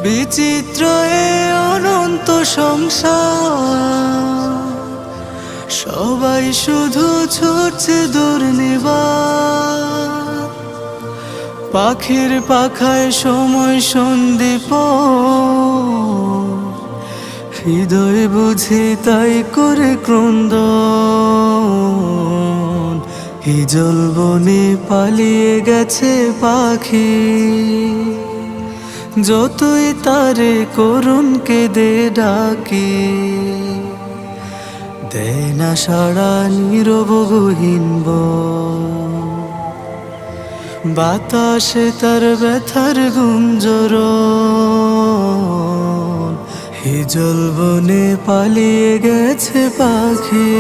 বিচিত্র এ অনন্ত সংসার, সবাই শুধু ছুটছে দুর্নিবার। পাখির পাখায় সময় সন্দীপ, হৃদয় বুঝি তাই করে ক্রন্দন। হিজল বনে পালিয়ে গেছে পাখি, যতই তারে করুণ কেঁদে ডাকি। দেয় না সাড়া নীরব গহীন বন, বাতাসে তার ব্যথার গুঞ্জরণ। হিজল বনে পালিয়ে গেছে পাখি।